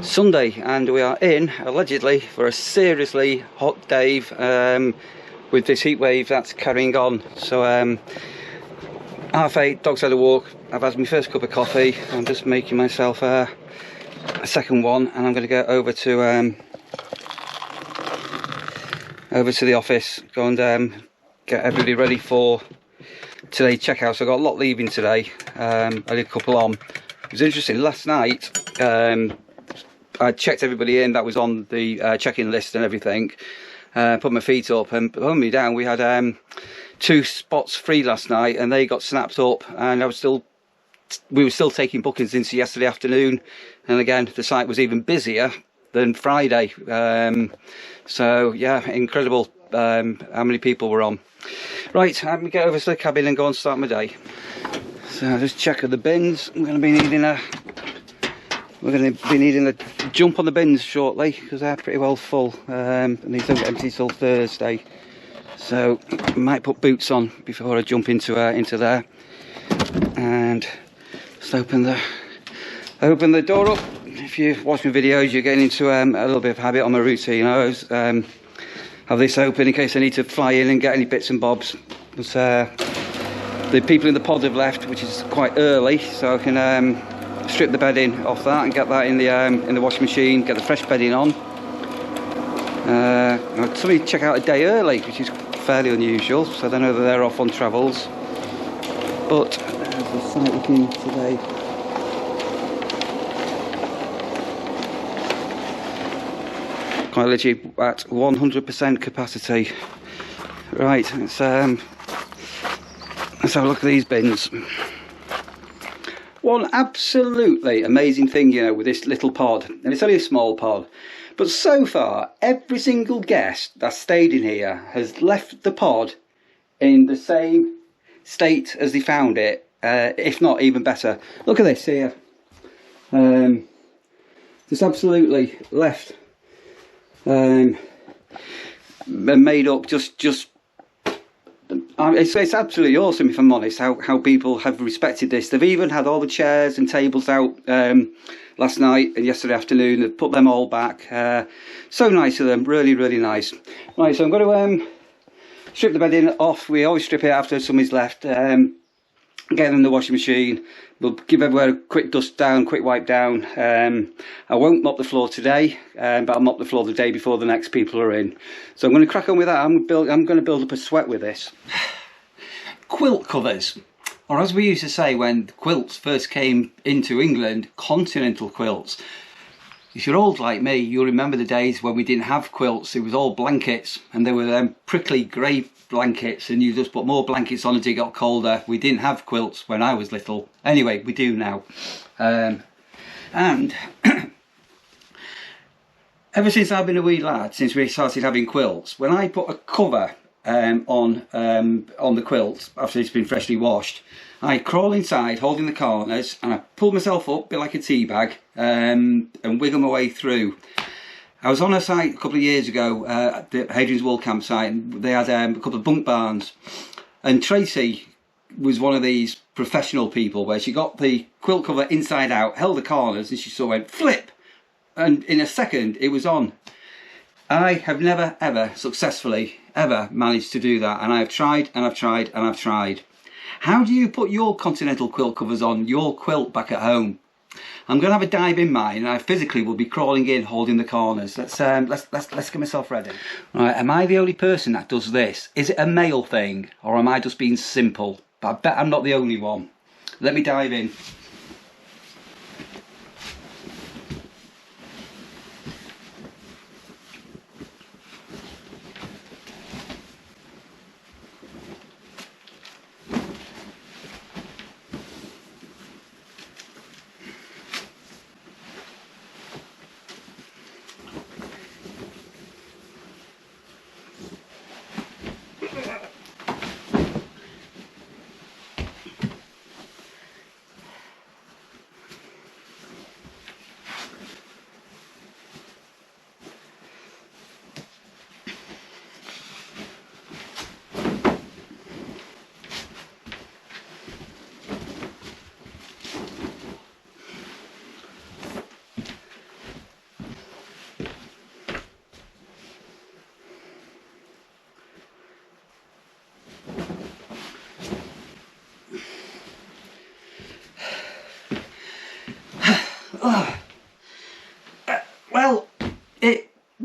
Sunday, and we are in allegedly for a seriously hot day with this heat wave that's carrying on. So 8:30, dogs had a walk, I've had my first cup of coffee, I'm just making myself a second one, and I'm going to go over to the office, go and get everybody ready for today's checkout. So I got a lot leaving today. I did a couple on. It was interesting, last night I checked everybody in that was on the check-in list and everything, put my feet up, and pulling me down, we had 2 spots free last night, and they got snapped up, and we were still taking bookings into yesterday afternoon, and again the site was even busier than Friday. So yeah, incredible how many people were on. Right, I'm gonna get over to the cabin and go and start my day. So I'll just check the bins. We're going to be needing a jump on the bins shortly because they're pretty well full, and these don't get empty till Thursday. So I might put boots on before I jump into there, and just open the door up. If you watch my videos, you're getting into a little bit of habit on my routine. I always have this open in case I need to fly in and get any bits and bobs. The people in the pod have left, which is quite early, so I can strip the bedding off that and get that in the washing machine, get the fresh bedding on. Somebody check out a day early, which is fairly unusual, so they know that they're off on travels. But there's the site looking today. Quite literally at 100% capacity. Right, let's have a look at these bins. One absolutely amazing thing, you know, with this little pod, and it's only a small pod, but so far every single guest that's stayed in here has left the pod in the same state as they found it, if not even better. Look at this here. Just absolutely left made up, it's absolutely awesome, if I'm honest, how people have respected this. They've even had all the chairs and tables out last night and yesterday afternoon. They've put them all back. So nice of them, really, really nice. Right, so I'm going to strip the bedding off. We always strip it after somebody's left. Get it in the washing machine. We'll give everywhere a quick dust down, quick wipe down. I won't mop the floor today, but I'll mop the floor the day before the next people are in. So I'm going to crack on with that. I'm going to build up a sweat with this. Quilt covers, or as we used to say when quilts first came into England, continental quilts. If you're old like me, you'll remember the days when we didn't have quilts. It was all blankets, and they were prickly grey blankets, and you just put more blankets on as it got colder. We didn't have quilts when I was little. Anyway, we do now. And ever since I've been a wee lad, since we started having quilts, when I put a cover on the quilt after it's been freshly washed, I crawl inside holding the corners, and I pull myself up a bit like a tea bag, and wiggle my way through. I was on a site a couple of years ago at the Hadrian's Wall campsite, and they had a couple of bunk barns, and Tracy was one of these professional people where she got the quilt cover inside out, held the corners, and she sort of went flip, and in a second it was on. I have never ever successfully ever managed to do that, and I've tried and I've tried and I've tried. How do you put your continental quilt covers on your quilt back at home? I'm going to have a dive in mine, and I physically will be crawling in, holding the corners. Let's get myself ready. Right, am I the only person that does this? Is it a male thing, or am I just being simple? But I bet I'm not the only one. Let me dive in.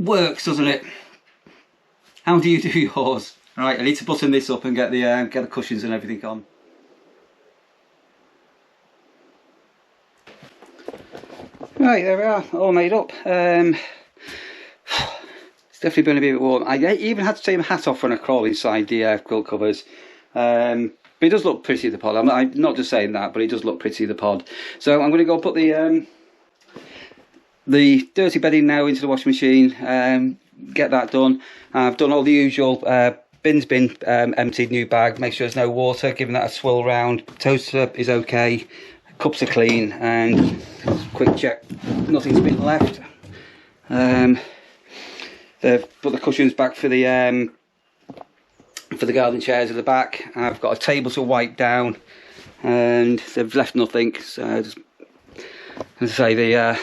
works, doesn't it? How do you do yours? Right, I need to button this up and get the cushions and everything on. Right, there we are, all made up. It's definitely been a bit warm. I even had to take my hat off when I crawl inside the quilt covers. But it does look pretty, the pod. I'm not just saying that, but it does look pretty, the pod. So I'm going to go put the dirty bedding now into the washing machine, get that done. I've done all the usual, bin's been emptied, new bag, make sure there's no water, giving that a swirl round. Toaster is okay, cups are clean, and quick check, nothing's been left. They've put the cushions back for the garden chairs at the back. I've got a table to wipe down, and they've left nothing. So just, as I say, I'll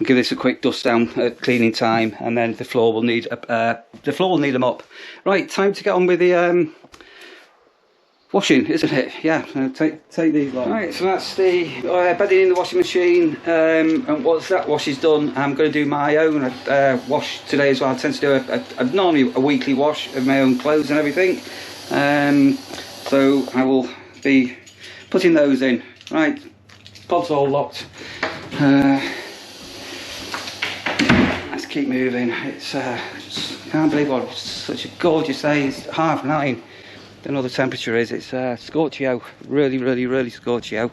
give this a quick dust down at cleaning time, and then the floor will need them up. Right, time to get on with the washing, isn't it? Yeah, take these long. Right, so that's the bedding in the washing machine, and once that wash is done, I'm going to do my own wash today as well. I tend to do normally a weekly wash of my own clothes and everything, so I will be putting those in. Right, pod's all locked. Let's keep moving. It's just can't believe what such a gorgeous day. It's 9:30. Don't know what the temperature is. It's scorchio, really scorchio.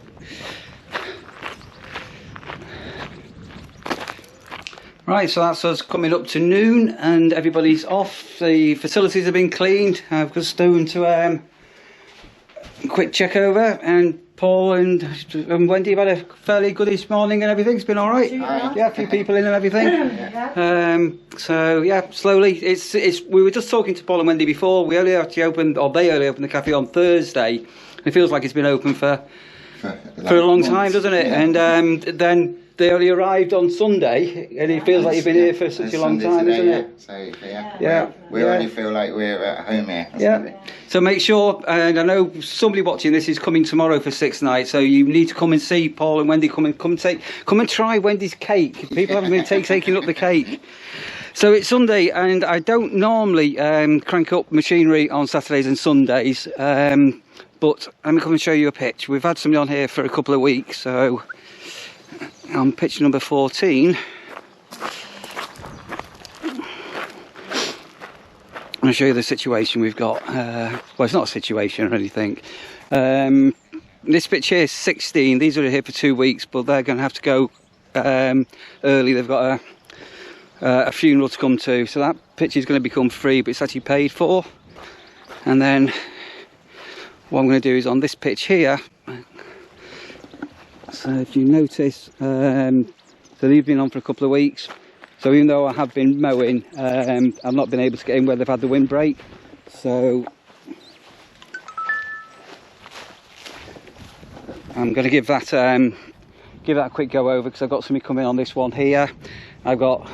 Right, so that's us coming up to noon, and everybody's off. The facilities have been cleaned. I've just doing to a quick check over, and Paul and Wendy have had a fairly goodish morning and everything. It's been all right. Yeah, a few people in and everything. So yeah, slowly. We were just talking to Paul and Wendy before. We only actually opened, or they only opened the cafe on Thursday. It feels like it's been open for a long time, doesn't it? Yeah. And then they only arrived on Sunday, and it feels like you've been here for such a long time, isn't it? So yeah, we only feel like we're at home here. Yeah. So make sure, and I know somebody watching this is coming tomorrow for 6th night, so you need to come and see Paul and Wendy. Come and try Wendy's cake. People haven't been taking up the cake. So it's Sunday, and I don't normally crank up machinery on Saturdays and Sundays, but let me come and show you a pitch. We've had somebody on here for a couple of weeks, so on pitch number 14. I'm going to show you the situation we've got. Well, it's not a situation or anything. This pitch here is 16. These are here for 2 weeks, but they're going to have to go early. They've got a funeral to come to, so that pitch is going to become free, but it's actually paid for. And then what I'm going to do is on this pitch here. So if you notice, so they've been on for a couple of weeks. So even though I have been mowing, I've not been able to get in where they've had the windbreak. So I'm going to give that a quick go over, because I've got something coming on this one here. I've got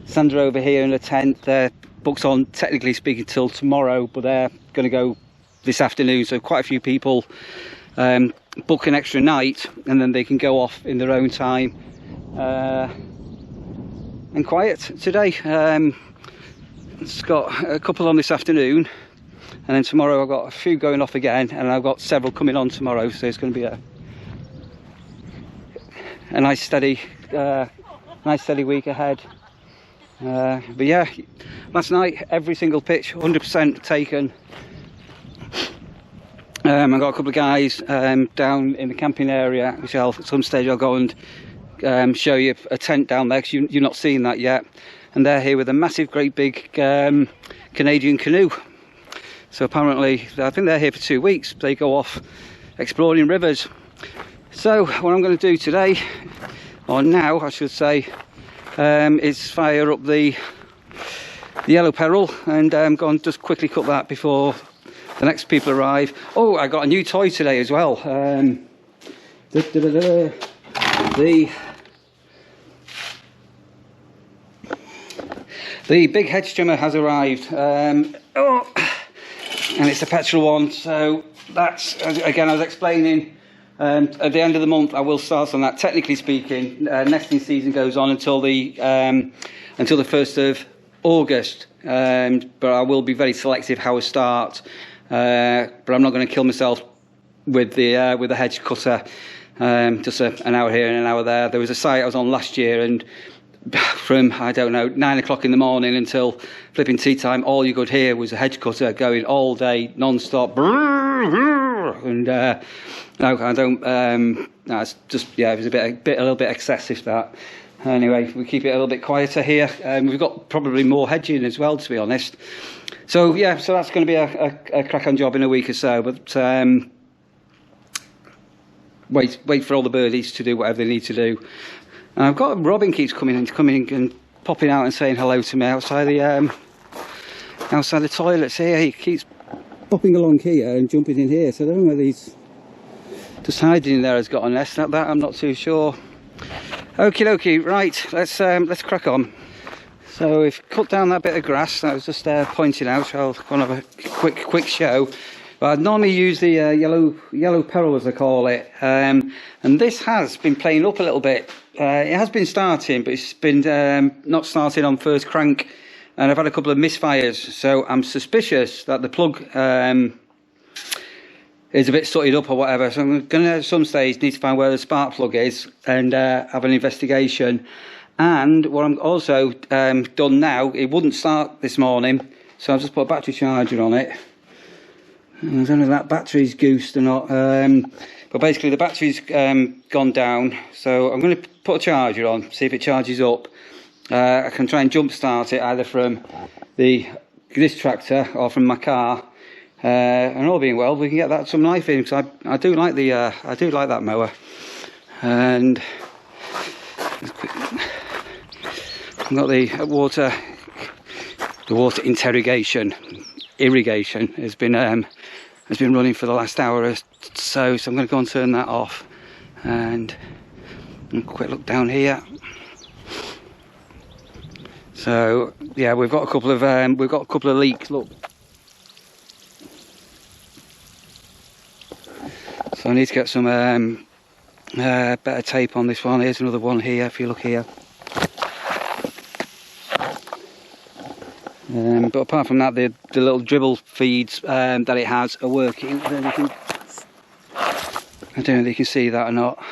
Sandra over here in the tent. They're booked on, technically speaking, till tomorrow, but they're going to go this afternoon. So quite a few people book an extra night, and then they can go off in their own time. And quiet today. It's got a couple on this afternoon, and then tomorrow I've got a few going off again, and I've got several coming on tomorrow, so it's going to be a nice steady week ahead. But yeah, last night every single pitch 100% taken. I've got a couple of guys down in the camping area, which at some stage I'll go and show you a tent down there, because you're not seeing that yet. And they're here with a massive, great big Canadian canoe. So apparently, I think they're here for 2 weeks. They go off exploring rivers. So what I'm going to do today, or now I should say, is fire up the yellow peril, and go and just quickly cut that before the next people arrive. Oh, I got a new toy today as well. The big hedge trimmer has arrived. And it's a petrol one. So that's, again, I was explaining At the end of the month, I will start on that. Technically speaking, nesting season goes on until the 1st of August. But I will be very selective how I start. But I'm not going to kill myself with the hedge cutter. Just an hour here and an hour there. There was a site I was on last year, and from, I don't know, 9 o'clock in the morning until flipping tea time, all you could hear was a hedge cutter going all day, non-stop. And no, I don't. That's just, yeah, it was a little bit excessive, that. Anyway, we keep it a little bit quieter here. We've got probably more hedging as well, to be honest. So yeah, so that's going to be a crack-on job in a week or so. But wait for all the birdies to do whatever they need to do. And I've got Robin keeps coming and popping out and saying hello to me outside the toilets here. He keeps popping along here and jumping in here. So I don't know whether he's just hiding in there, has got a nest. That I'm not too sure. Okie dokie, right, let's crack on. So we've cut down that bit of grass that I was just pointing out. I'll go and have a quick show. But I'd normally use the yellow peril, as I call it, and this has been playing up a little bit. It has been starting, but it's been not starting on first crank, and I've had a couple of misfires, so I'm suspicious that the plug is a bit sooted up or whatever. So I'm going to, at some stage, need to find where the spark plug is and have an investigation. And what I'm also done now, it wouldn't start this morning, so I've just put a battery charger on it. I don't know if that battery's goosed or not, but basically the battery's gone down, so I'm going to put a charger on, see if it charges up. I can try and jump start it either from this tractor or from my car, and all being well, we can get some life in, because I do like that mower. And I've got the water irrigation has been running for the last hour or so, so I'm going to go and turn that off and a quick look down here. So yeah, we've got a couple of leaks. Look, so I need to get some better tape on this one. Here's another one here, if you look here. But apart from that, the little dribble feeds that it has are working. I don't know if you can see that or not.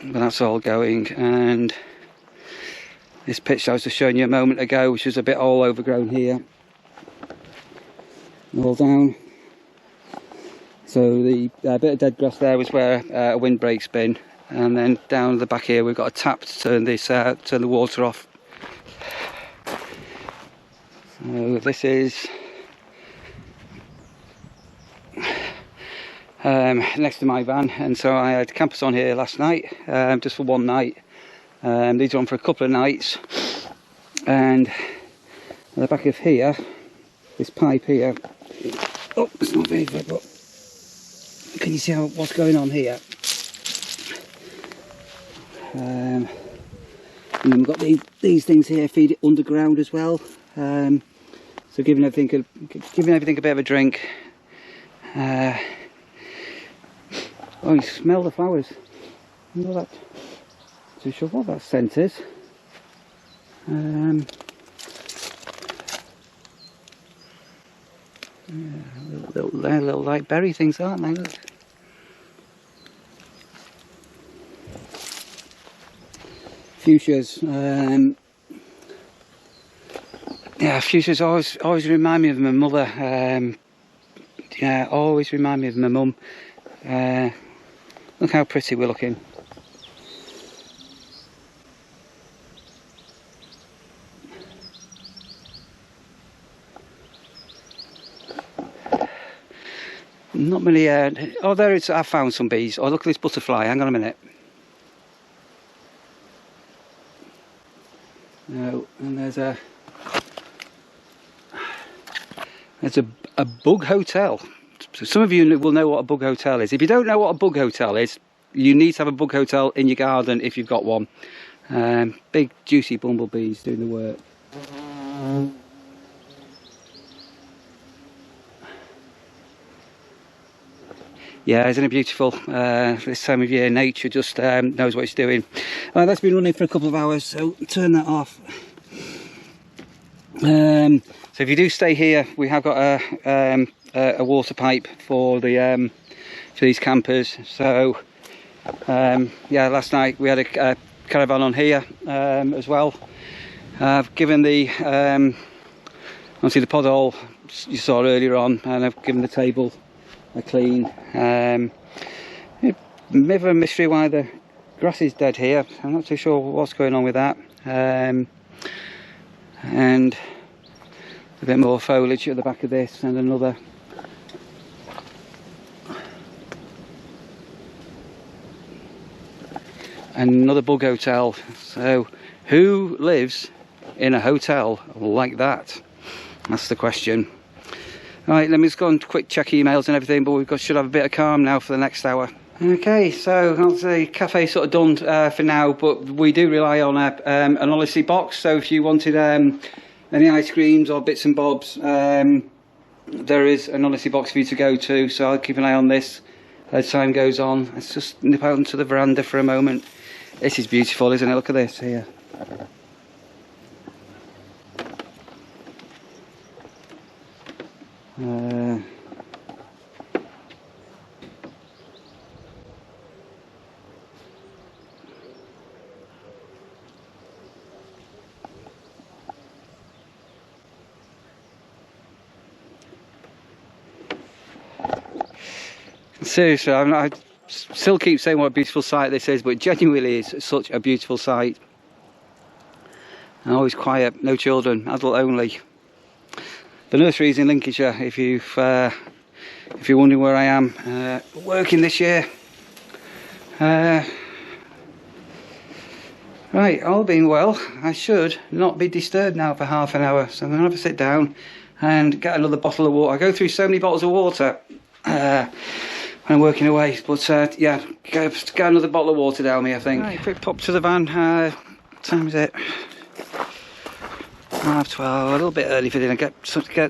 But that's all going. And this pitch I was just showing you a moment ago, which was a bit all overgrown here, all down. So the bit of dead grass there was where a windbreak's been. And then down the back here we've got a tap to turn the water off. So this is next to my van, and so I had campers on here last night, just for one night. These are on for a couple of nights, and at the back of here, this pipe here, oh, it's not very good, but can you see what's going on here? And then we've got these things here feed it underground as well, so giving everything a bit of a drink. Oh, you smell the flowers. I'm not too sure what that scent is. Yeah, little light berry things, aren't they? Look. Fuchsias, yeah, fuchsias always remind me of my mother. Yeah, always remind me of my mum. Look how pretty we're looking. Not many. Oh, there it's. I found some bees. Oh, look at this butterfly. Hang on a minute. No, and there's a bug hotel. So some of you will know what a bug hotel is. If you don't know what a bug hotel is, you need to have a bug hotel in your garden if you've got one. Big juicy bumblebees doing the work. Yeah, isn't it beautiful? This time of year, nature just knows what it's doing. That's been running for a couple of hours, so turn that off. So if you do stay here, we have got a water pipe for the for these campers. So yeah, last night we had a caravan on here as well. I've given the obviously the pod hole you saw earlier on, and I've given the table a clean. Bit of a mystery why the grass is dead here. I'm not too sure what's going on with that. And a bit more foliage at the back of this, and another bug hotel. So who lives in a hotel like that? That's the question. Right, let me just go and quick check emails and everything, but should have a bit of calm now for the next hour. Okay, so the cafe sort of done for now, but we do rely on an Odyssey box. So if you wanted any ice creams or bits and bobs, there is an Odyssey box for you to go to. So I'll keep an eye on this as time goes on. Let's just nip out onto the veranda for a moment. This is beautiful, isn't it? Look at this here. Seriously, I still keep saying what a beautiful sight this is, but it genuinely is such a beautiful sight. And always quiet, no children, adult only. The Nurseries in Lincolnshire, if you're wondering where I am, working this year. Right, all being well, I should not be disturbed now for half an hour, so I'm going to have to sit down and get another bottle of water. I go through so many bottles of water when I'm working away, but yeah, get another bottle of water down me, I think. Right, quick pop to the van. What time is it? 12:30, a little bit early for dinner. Get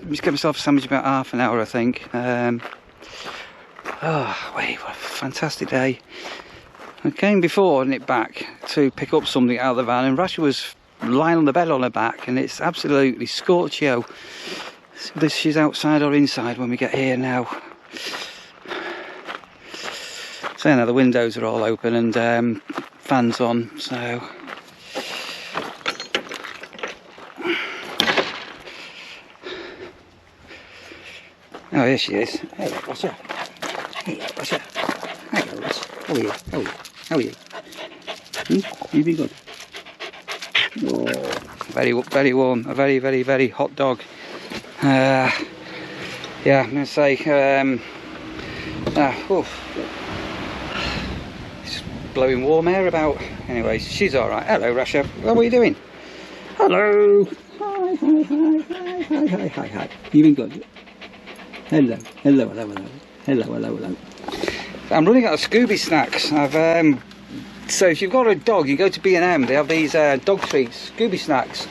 myself a sandwich about half an hour, I think. Oh, wait, what a fantastic day. I came before and it back to pick up something out of the van, and Rasha was lying on the bed on her back, and it's absolutely scorchio. So she's outside or inside when we get here now. So now the windows are all open and fans on, so oh, here she is. Hey, Rasha. Hey, Rasha. Hi, Rasha. How are you? How are you? You been good? Oh, very warm. A very hot dog. Yeah, I'm gonna say. It's blowing warm air about. Anyways, she's all right. Hello, Rasha. What are you doing? Hello. Hi. You been good? Hello. I'm running out of Scooby snacks. So if you've got a dog, you go to B&M. They have these dog treats, Scooby snacks.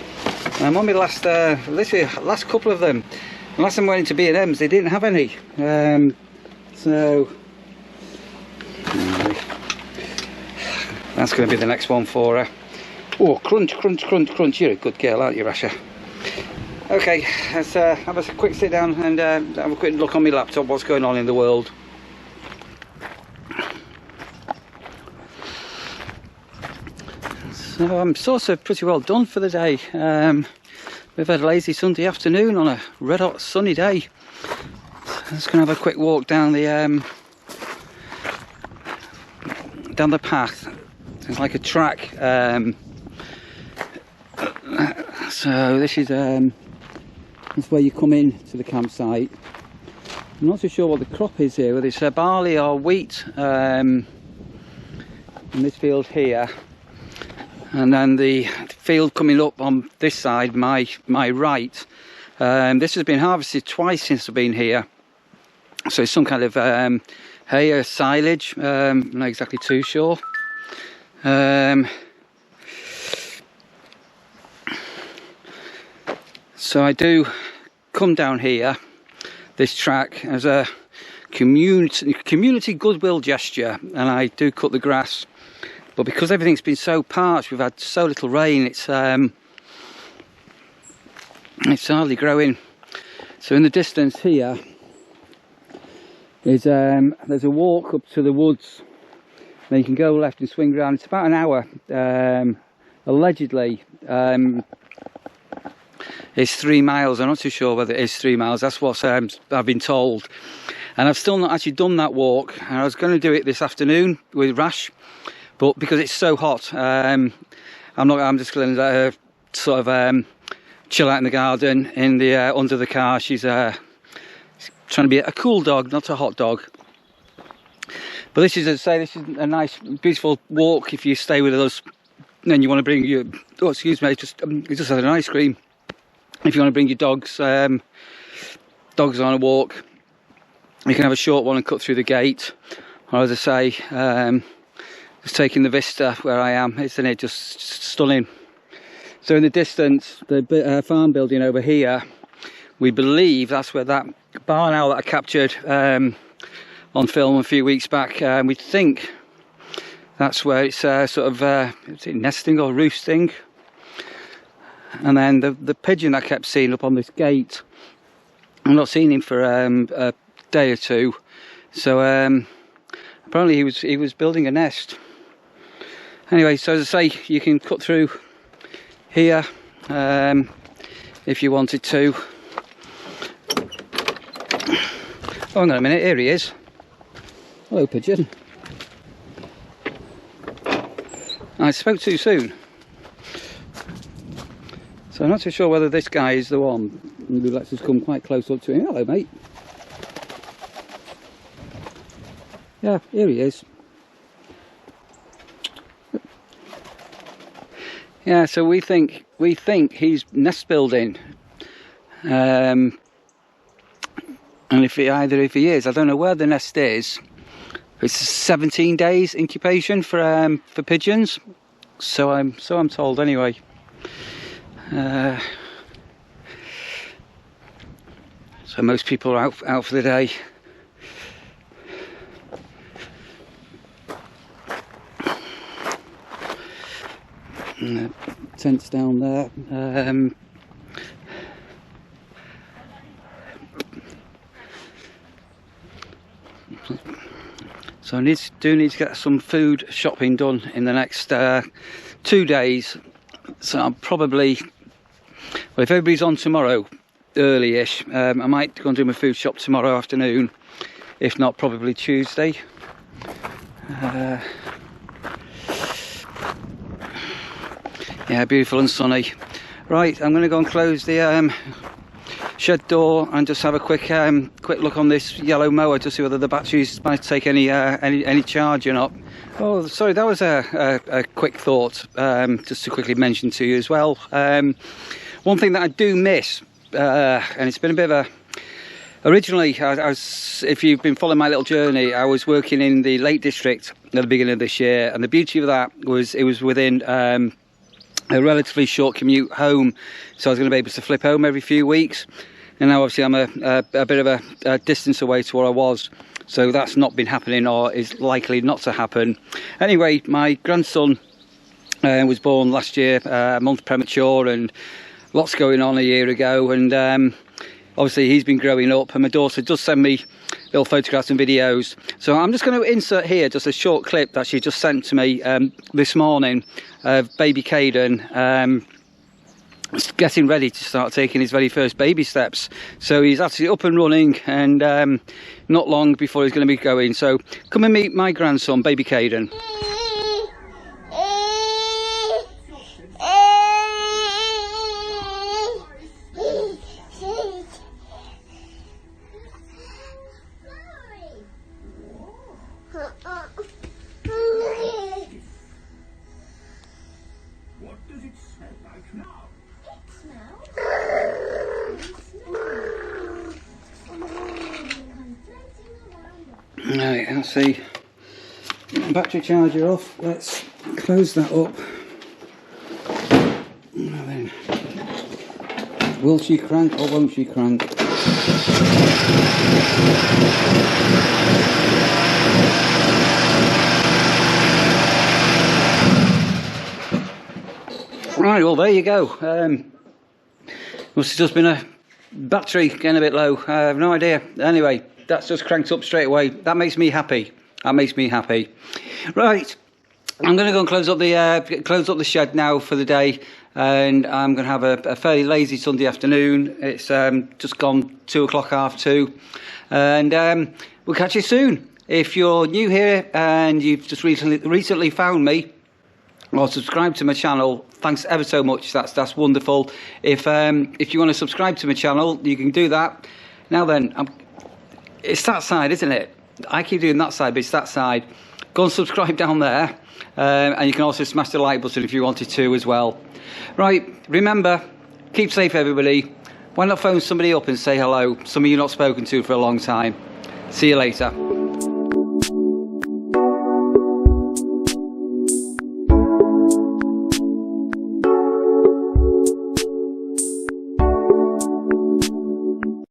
And I'm on my last, literally last couple of them. The last time I went into B&M's, they didn't have any. So that's going to be the next one for her. Oh, crunch. You're a good girl, aren't you, Rasha? Okay, let's have a quick sit down and have a quick look on my laptop what's going on in the world. So I'm sort of pretty well done for the day. We've had a lazy Sunday afternoon on a red hot sunny day. So I'm just going to have a quick walk down the path. It's like a track. So this is that's where you come in to the campsite. I'm not too sure what the crop is here, whether it's barley or wheat in this field here. And then the field coming up on this side, my right, this has been harvested twice since I've been here. So it's some kind of hay or silage, I'm not exactly too sure. So I do come down here, this track, there's a community goodwill gesture, and I do cut the grass. But because everything's been so parched, we've had so little rain, it's hardly growing. So in the distance here is there's a walk up to the woods. Then you can go left and swing around. It's about an hour. Allegedly, it's 3 miles. I'm not too sure whether it is 3 miles. That's what I've been told. And I've still not actually done that walk. And I was going to do it this afternoon with Rash, but because it's so hot, I'm just going to let her sort of chill out in the garden in the under the car. She's trying to be a cool dog, not a hot dog. But this is, as I say, this is a nice, beautiful walk if you stay with us. And you want to bring your, oh excuse me, just had an ice cream. If you want to bring your dogs on a walk, you can have a short one and cut through the gate. Or as I say, just taking the vista where I am, isn't it just stunning? So in the distance, the farm building over here, we believe that's where that barn owl that I captured on film a few weeks back, we think that's where it's sort of is it nesting or roosting. And then the pigeon I kept seeing up on this gate, I've not seen him for a day or two. So apparently he was building a nest. Anyway, so as I say, you can cut through here if you wanted to. Oh, hang on a minute, here he is. Hello, pigeon. I spoke too soon. So I'm not too sure whether this guy is the one. Maybe let's just come quite close up to him. Hello, mate. Yeah, here he is. Yeah, so we think he's nest building. And if he is, I don't know where the nest is. It's 17 days incubation for pigeons. So I'm told anyway. So most people are out for the day. And the tent's down there. So I do need to get some food shopping done in the next 2 days. So I'm probably, well, if everybody's on tomorrow early-ish, I might go and do my food shop tomorrow afternoon. If not, probably Tuesday. Yeah, beautiful and sunny. Right, I'm going to go and close the shed door and just have a quick look on this yellow mower to see whether the batteries might take any charge or not. Oh, sorry, that was a quick thought, just to quickly mention to you as well. One thing that I do miss, and it's been a bit of a... Originally, I was, if you've been following my little journey, I was working in the Lake District at the beginning of this year, and the beauty of that was it was within a relatively short commute home, so I was going to be able to flip home every few weeks. And now obviously I'm a bit of a distance away to where I was, so that's not been happening or is likely not to happen. Anyway, my grandson was born last year, a month premature, and lots going on a year ago, and obviously he's been growing up, and my daughter does send me little photographs and videos. So I'm just going to insert here just a short clip that she just sent to me this morning of baby Caden getting ready to start taking his very first baby steps. So he's actually up and running, and not long before he's going to be going. So come and meet my grandson, baby Caden. Right, let's see. Battery charger off. Let's close that up. Now then, will she crank or won't she crank? Right, well there you go. Must have just been a battery getting a bit low. I have no idea. Anyway, that's just cranked up straight away. That makes me happy. That makes me happy. Right, I'm going to go and close up the shed now for the day, and I'm going to have a fairly lazy Sunday afternoon. It's just gone 2 o'clock, 2:30, and we'll catch you soon. If you're new here and you've just recently found me or subscribed to my channel, thanks ever so much. That's wonderful. If you want to subscribe to my channel, you can do that. Now then, it's that side, isn't it? I keep doing that side, but it's that side. Go and subscribe down there, and you can also smash the like button if you wanted to as well. Right, remember, keep safe everybody. Why not phone somebody up and say hello, somebody you've not spoken to for a long time. See you later.